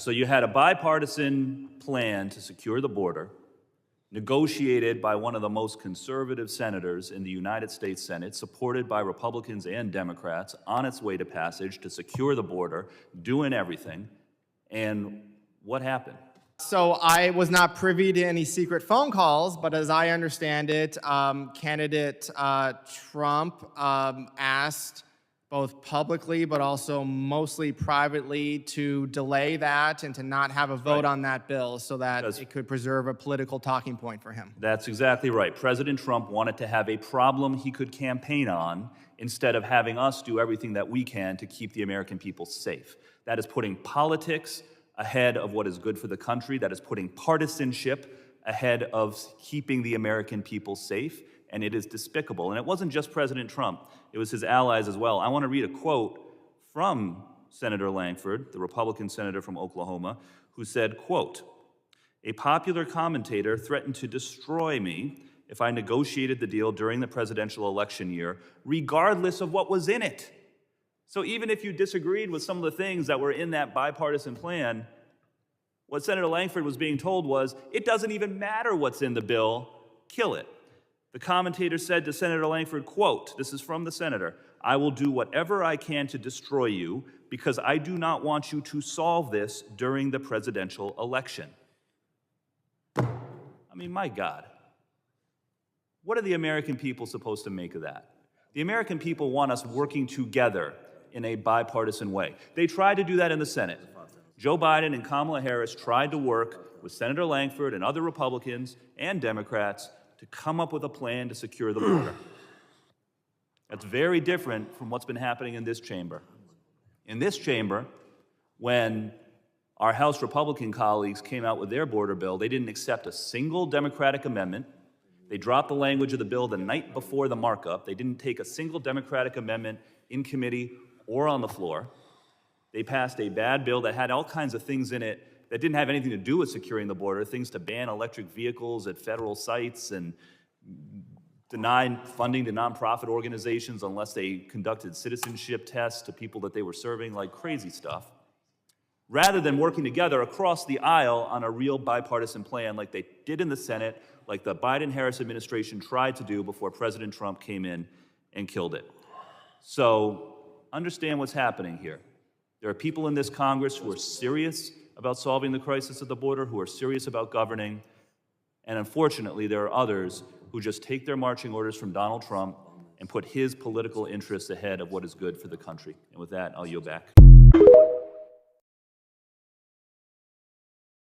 So you had a bipartisan plan to secure the border, negotiated by one of the most conservative senators in the United States Senate, supported by Republicans and Democrats, on its way to passage to secure the border, doing everything. And what happened? So I was not privy to any secret phone calls, but as I understand it, candidate Trump asked both publicly but also mostly privately to delay that and to not have a vote on that bill so that it could preserve a political talking point for him. That's exactly right. President Trump wanted to have a problem he could campaign on instead of having us do everything that we can to keep the American people safe. That is putting politics ahead of what is good for the country. That is putting partisanship ahead of keeping the American people safe, and it is despicable. And it wasn't just President Trump, it was his allies as well. I want to read a quote from Senator Lankford, the Republican senator from Oklahoma, who said, quote, "A popular commentator threatened to destroy me if I negotiated the deal during the presidential election year, regardless of what was in it." So even if you disagreed with some of the things that were in that bipartisan plan, what Senator Lankford was being told was, it doesn't even matter what's in the bill, kill it. The commentator said to Senator Lankford, quote, this is from the senator, "I will do whatever I can to destroy you because I do not want you to solve this during the presidential election." I mean, my God. What are the American people supposed to make of that? The American people want us working together in a bipartisan way. They tried to do that in the Senate. Joe Biden and Kamala Harris tried to work with Senator Lankford and other Republicans and Democrats to come up with a plan to secure the border. That's very different from what's been happening in this chamber. In this chamber, when our House Republican colleagues came out with their border bill, they didn't accept a single Democratic amendment. They dropped the language of the bill the night before the markup. They didn't take a single Democratic amendment in committee or on the floor. They passed a bad bill that had all kinds of things in it that didn't have anything to do with securing the border, things to ban electric vehicles at federal sites and deny funding to nonprofit organizations unless they conducted citizenship tests to people that they were serving, like crazy stuff, rather than working together across the aisle on a real bipartisan plan like they did in the Senate, like the Biden-Harris administration tried to do before President Trump came in and killed it. So understand what's happening here. There are people in this Congress who are serious about solving the crisis at the border, who are serious about governing, and unfortunately there are others who just take their marching orders from Donald Trump and put his political interests ahead of what is good for the country. And with that, I'll yield back.